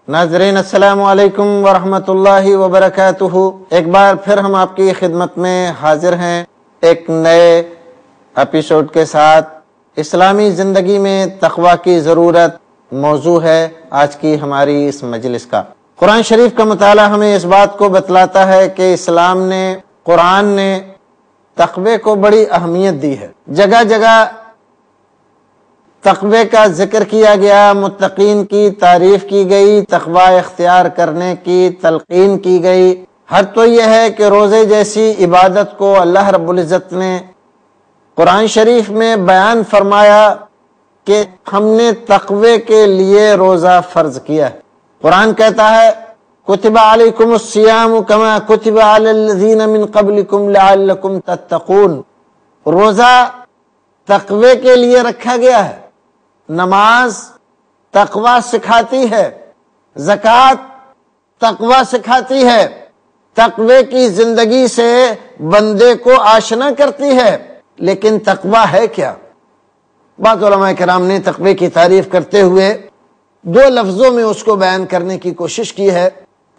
ناظرین السلام علیکم ورحمۃ اللہ وبرکاتہ۔ ایک بار پھر ہم آپ کی خدمت میں حاضر ہیں ایک نئے ایپیسوڈ کے ساتھ۔ اسلامی زندگی میں تقوی کی ضرورت موضوع ہے آج کی ہماری اس مجلس کا۔ قرآن شریف کا مطالعہ ہمیں اس بات کو بتلاتا ہے کہ اسلام نے، قرآن نے تقوی کو بڑی اہمیت دی ہے۔ جگہ جگہ تقوی کا ذکر کیا گیا، متقین کی تعریف کی گئی، تقوی اختیار کرنے کی تلقین کی گئی۔ حد تو یہ ہے کہ روزے جیسی عبادت کو اللہ رب العزت نے قرآن شریف میں بیان فرمایا کہ ہم نے تقوی کے لیے روزہ فرض کیا ہے۔ قرآن کہتا ہے کتب علیکم الصیام کما کتب علی الذین من قبلکم لعلکم تتقون۔ روزہ تقوی کے لیے رکھا گیا ہے، نماز تقوی سکھاتی ہے، زکوٰۃ تقوی سکھاتی ہے، تقوی کی زندگی سے بندے کو آشنا کرتی ہے۔ لیکن تقوی ہے کیا؟ بعض علماء کرام نے تقوی کی تعریف کرتے ہوئے دو لفظوں میں اس کو بیان کرنے کی کوشش کی ہے،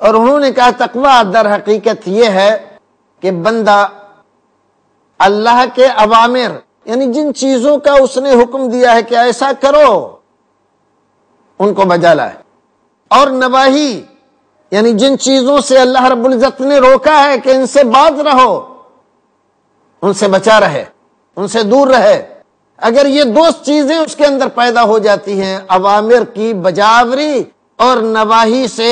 اور انہوں نے کہا تقوی در حقیقت یہ ہے کہ بندہ اللہ کے اوامر، یعنی جن چیزوں کا اس نے حکم دیا ہے کہ ایسا کرو، ان کو بجا لائے، اور نواہی یعنی جن چیزوں سے اللہ رب العزت نے روکا ہے کہ ان سے باز رہو، ان سے بچا رہے، ان سے دور رہے۔ اگر یہ دو چیزیں اس کے اندر پیدا ہو جاتی ہیں، اوامر کی بجاوری اور نواہی سے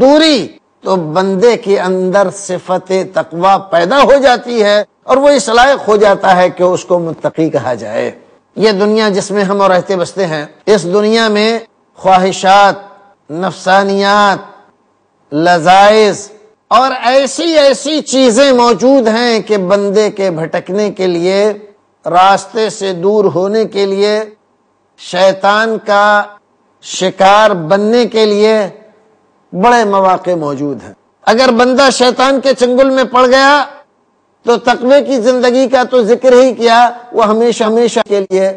دوری، تو بندے کے اندر صفت تقوی پیدا ہو جاتی ہے، اور وہ اس لائق ہو جاتا ہے کہ اس کو متقی کہا جائے۔ یہ دنیا جس میں ہم رہتے بستے ہیں، اس دنیا میں خواہشات، نفسانیات، لذائذ اور ایسی چیزیں موجود ہیں کہ بندے کے بھٹکنے کے لیے، راستے سے دور ہونے کے لیے، شیطان کا شکار بننے کے لیے بڑے مواقع موجود ہیں۔ اگر بندہ شیطان کے چنگل میں پڑ گیا تو تقوی کی زندگی کا تو ذکر ہی کیا، وہ ہمیشہ کے لیے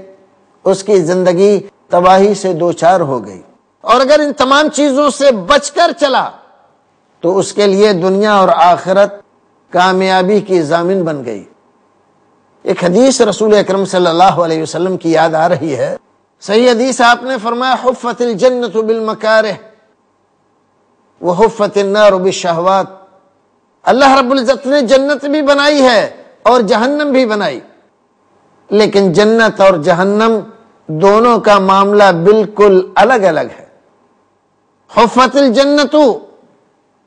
اس کی زندگی تباہی سے دوچار ہو گئی۔ اور اگر ان تمام چیزوں سے بچ کر چلا تو اس کے لیے دنیا اور آخرت کامیابی کی ضامن بن گئی۔ ایک حدیث رسول اکرم صلی اللہ علیہ وسلم کی یاد آ رہی ہے۔ صحیح حدیث آپ نے فرمایا حفت الجنت بالمکارہ وحفت النار بالشہوات۔ اللہ رب العزت نے جنت بھی بنائی ہے اور جہنم بھی بنائی، لیکن جنت اور جہنم دونوں کا معاملہ بالکل الگ الگ ہے۔ حفت الجنت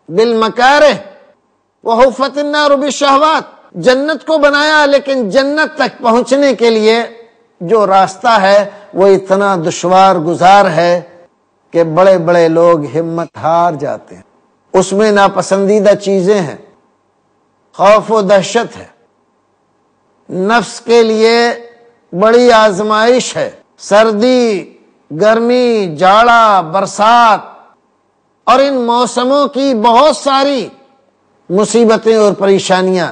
بالمکارہ وحفت النار بالشہوات۔ جنت کو بنایا، لیکن جنت تک پہنچنے کے لیے جو راستہ ہے وہ اتنا دشوار گزار ہے کہ بڑے بڑے لوگ ہمت ہار جاتے ہیں۔ اس میں ناپسندیدہ چیزیں ہیں، خوف و دہشت ہے، نفس کے لیے بڑی آزمائش ہے، سردی، گرمی، جاڑا، برسات اور ان موسموں کی بہت ساری مصیبتیں اور پریشانیاں،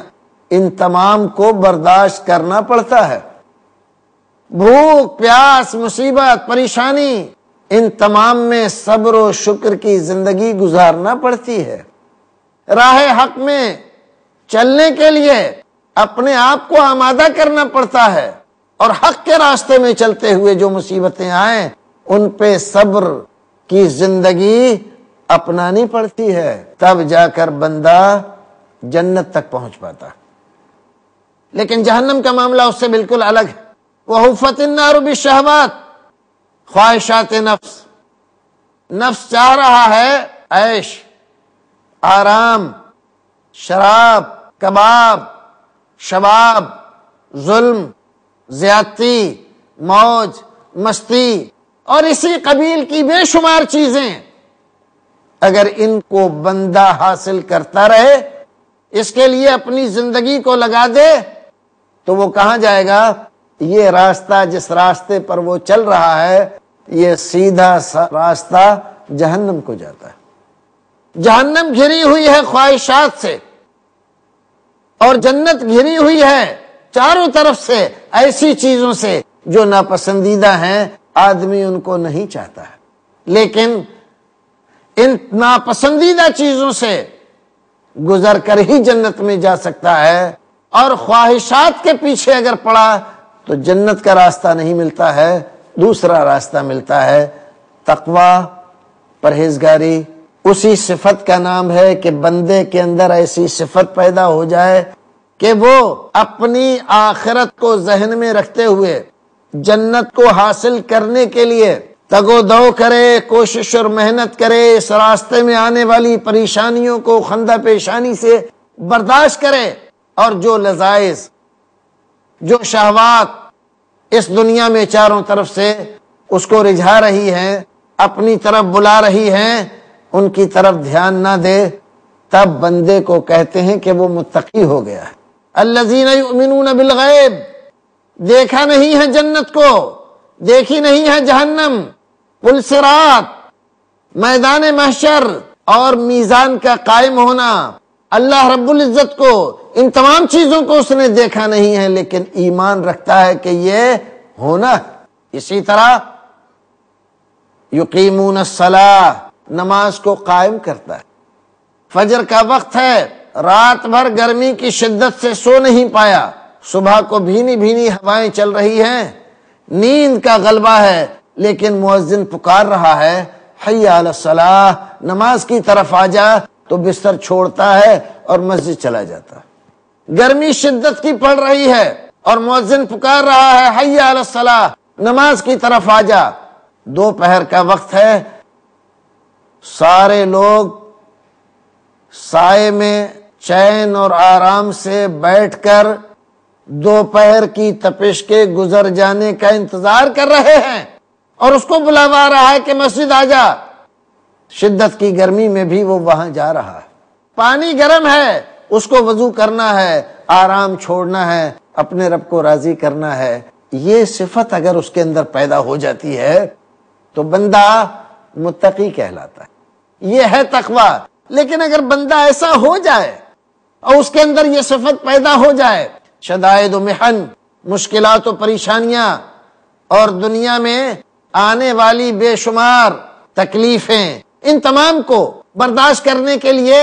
ان تمام کو برداشت کرنا پڑتا ہے۔ بھوک، پیاس، مصیبت، پریشانی، ان تمام میں صبر و شکر کی زندگی گزارنا پڑتی ہے۔ راہ حق میں چلنے کے لیے اپنے آپ کو آمادہ کرنا پڑتا ہے، اور حق کے راستے میں چلتے ہوئے جو مصیبتیں آئیں ان پہ صبر کی زندگی اپنانی پڑتی ہے، تب جا کر بندہ جنت تک پہنچ پاتا ہے۔ لیکن جہنم کا معاملہ اس سے بالکل الگ ہے۔ وحفت النار بالشہوات، خواہشات نفس۔ نفس چاہ رہا ہے عیش، آرام، شراب، کباب، شباب، ظلم، زیادتی، موج، مستی اور اسی قبیل کی بے شمار چیزیں۔ اگر ان کو بندہ حاصل کرتا رہے، اس کے لیے اپنی زندگی کو لگا دے، تو وہ کہاں جائے گا؟ یہ راستہ جس راستے پر وہ چل رہا ہے، یہ سیدھا راستہ جہنم کو جاتا ہے۔ جہنم گھری ہوئی ہے خواہشات سے اور جنت گھری ہوئی ہے چاروں طرف سے ایسی چیزوں سے جو ناپسندیدہ ہیں، آدمی ان کو نہیں چاہتا ہے، لیکن ان ناپسندیدہ چیزوں سے گزر کر ہی جنت میں جا سکتا ہے، اور خواہشات کے پیچھے اگر پڑا تو جنت کا راستہ نہیں ملتا ہے، دوسرا راستہ ملتا ہے، تقوی، پرہیزگاری۔ اسی صفت کا نام ہے کہ بندے کے اندر ایسی صفت پیدا ہو جائے کہ وہ اپنی آخرت کو ذہن میں رکھتے ہوئے جنت کو حاصل کرنے کے لیے تگ و دو کرے، کوشش اور محنت کرے، اس راستے میں آنے والی پریشانیوں کو خندہ پیشانی سے برداشت کرے، اور جو لذائذ، جو شہوات اس دنیا میں چاروں طرف سے اس کو رجھا رہی ہیں، اپنی طرف بلا رہی ہیں، ان کی طرف دھیان نہ دے، تب بندے کو کہتے ہیں کہ وہ متقی ہو گیا ہے۔ الذین یؤمنون بالغیب، دیکھا نہیں ہے جنت کو، دیکھی نہیں ہے جہنم، پل صراط، میدان محشر اور میزان کا قائم ہونا، اللہ رب العزت کو، ان تمام چیزوں کو اس نے دیکھا نہیں ہے، لیکن ایمان رکھتا ہے کہ یہ ہونا ہے۔ اسی طرح یقیمون الصلاۃ، نماز کو قائم کرتا ہے۔ فجر کا وقت ہے، رات بھر گرمی کی شدت سے سو نہیں پایا، صبح کو بھینی بھینی ہوائیں چل رہی ہیں، نیند کا غلبہ ہے، لیکن مؤذن پکار رہا ہے حی علی الصلاۃ، نماز کی طرف آ جا، تو بستر چھوڑتا ہے اور مسجد چلا جاتا ہے۔ گرمی شدت کی پڑ رہی ہے اور مؤذن پکار رہا ہے حی علی الصلاۃ، نماز کی طرف آ جا، دوپہر کا وقت ہے، سارے لوگ سائے میں چین اور آرام سے بیٹھ کر دوپہر کی تپش کے گزر جانے کا انتظار کر رہے ہیں، اور اس کو بلاوا رہا ہے کہ مسجد آ جا۔ شدت کی گرمی میں بھی وہ وہاں جا رہا ہے، پانی گرم ہے، اس کو وضو کرنا ہے، آرام چھوڑنا ہے، اپنے رب کو راضی کرنا ہے۔ یہ صفت اگر اس کے اندر پیدا ہو جاتی ہے تو بندہ متقی کہلاتا ہے، یہ ہے تقوی۔ لیکن اگر بندہ ایسا ہو جائے اور اس کے اندر یہ صفت پیدا ہو جائے، شدائد و محن، مشکلات و پریشانیاں اور دنیا میں آنے والی بے شمار تکلیفیں، ان تمام کو برداشت کرنے کے لیے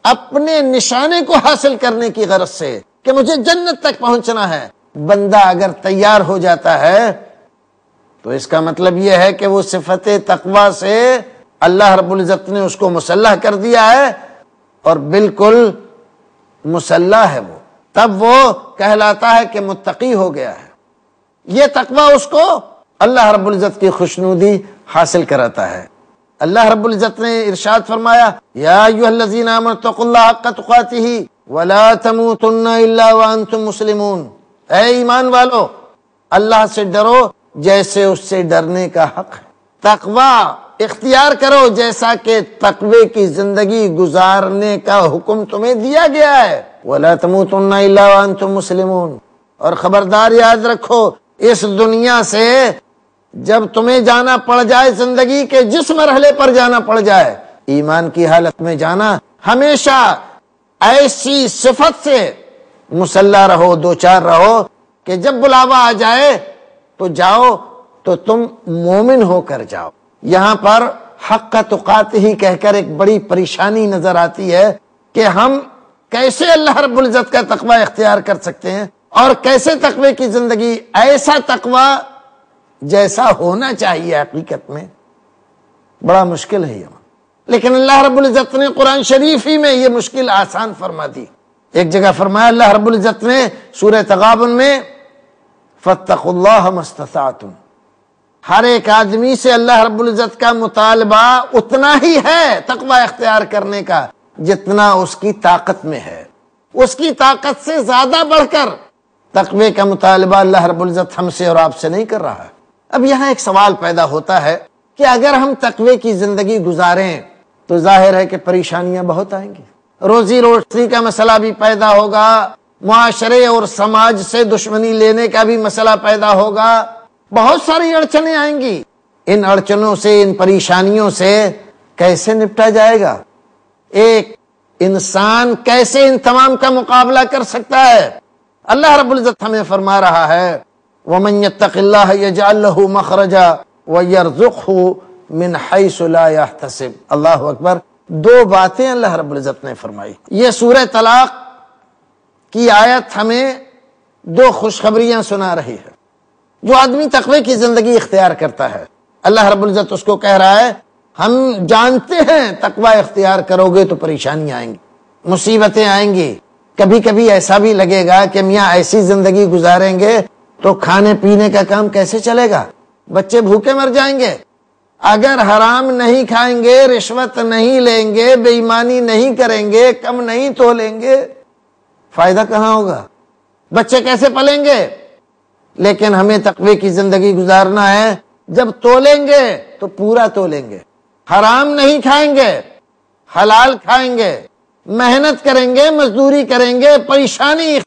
اپنے نشانے کو حاصل کرنے کی غرض سے کہ مجھے جنت تک پہنچنا ہے، بندہ اگر تیار ہو جاتا ہے تو اس کا مطلب یہ ہے کہ وہ صفت تقوی سے اللہ رب العزت نے اس کو مسلح کر دیا ہے، اور بالکل مسلح ہے وہ، تب وہ کہلاتا ہے کہ متقی ہو گیا ہے۔ یہ تقوی اس کو اللہ رب العزت کی خوشنودی حاصل کراتا ہے۔ اللہ رب العزت نے ارشاد فرمایا یا ایھا الذین آمنوا اتقوا اللہ حق تقاتہ ولا تموتن الا وانتم مسلمون، اے ایمان والو، اللہ سے ڈرو جیسے اس سے ڈرنے کا حق ہے، تقوی اختیار کرو جیسا کہ تقوی کی زندگی گزارنے کا حکم تمہیں دیا گیا ہے، ولا تموتن الا وانتم مسلمون، اور خبردار یاد رکھو اس دنیا سے جب تمہیں جانا پڑ جائے، زندگی کے جس مرحلے پر جانا پڑ جائے، ایمان کی حالت میں جانا، ہمیشہ ایسی صفت سے مسلح رہو، دوچار رہو کہ جب بلاوا آ جائے تو جاؤ، تو تم مومن ہو کر جاؤ۔ یہاں پر حق تقاتہ ہی کہہ کر ایک بڑی پریشانی نظر آتی ہے کہ ہم کیسے اللہ رب العزت کا تقوی اختیار کر سکتے ہیں، اور کیسے تقوی کی زندگی، ایسا تقوی جیسا ہونا چاہیے حقیقت میں، بڑا مشکل ہے یہ۔ لیکن اللہ رب العزت نے قرآن شریف ہی میں یہ مشکل آسان فرما دی۔ ایک جگہ فرمایا اللہ رب العزت نے سورہ تغابن میں فاتقوا اللہ ما استطعتم، ہر ایک آدمی سے اللہ رب العزت کا مطالبہ اتنا ہی ہے تقوی اختیار کرنے کا جتنا اس کی طاقت میں ہے، اس کی طاقت سے زیادہ بڑھ کر تقوی کا مطالبہ اللہ رب العزت ہم سے اور آپ سے نہیں کر رہا ہے۔ اب یہاں ایک سوال پیدا ہوتا ہے کہ اگر ہم تقوی کی زندگی گزاریں تو ظاہر ہے کہ پریشانیاں بہت آئیں گی، روزی روٹی کا مسئلہ بھی پیدا ہوگا، معاشرے اور سماج سے دشمنی لینے کا بھی مسئلہ پیدا ہوگا، بہت ساری اڑچنیں آئیں گی۔ ان اڑچنوں سے، ان پریشانیوں سے کیسے نپٹا جائے گا؟ ایک انسان کیسے ان تمام کا مقابلہ کر سکتا ہے؟ اللہ رب العزت ہمیں فرما رہا ہے وَمَن يَتَّقِ اللَّهَ يَجْعَل لَّهُ مَخْرَجًا وَيَرْزُقْهُ مِنْ حَيْثُ لَا يَحْتَسِبُ۔ اللہ اکبر، دو باتیں اللہ رب العزت نے فرمائی۔ یہ سورہ طلاق کی آیت ہمیں دو خوشخبریاں سنا رہی ہے۔ جو آدمی تقوی کی زندگی اختیار کرتا ہے، اللہ رب العزت اس کو کہہ رہا ہے ہم جانتے ہیں تقوی اختیار کرو گے تو پریشانیاں آئیں گی، مصیبتیں آئیں گی، کبھی کبھی ایسا بھی لگے گا کہ میاں ایسی زندگی گزاریں گے تو کھانے پینے کا کام کیسے چلے گا، بچے بھوکے مر جائیں گے۔ اگر حرام نہیں کھائیں گے، رشوت نہیں لیں گے، بے ایمانی نہیں کریں گے، کم نہیں تولیں گے، فائدہ کہاں ہوگا؟ بچے کیسے پلیں گے؟ لیکن ہمیں تقوی کی زندگی گزارنا ہے، جب تولیں گے تو پورا تولیں گے، حرام نہیں کھائیں گے، حلال کھائیں گے، محنت کریں گے، مزدوری کریں گے، پریشانی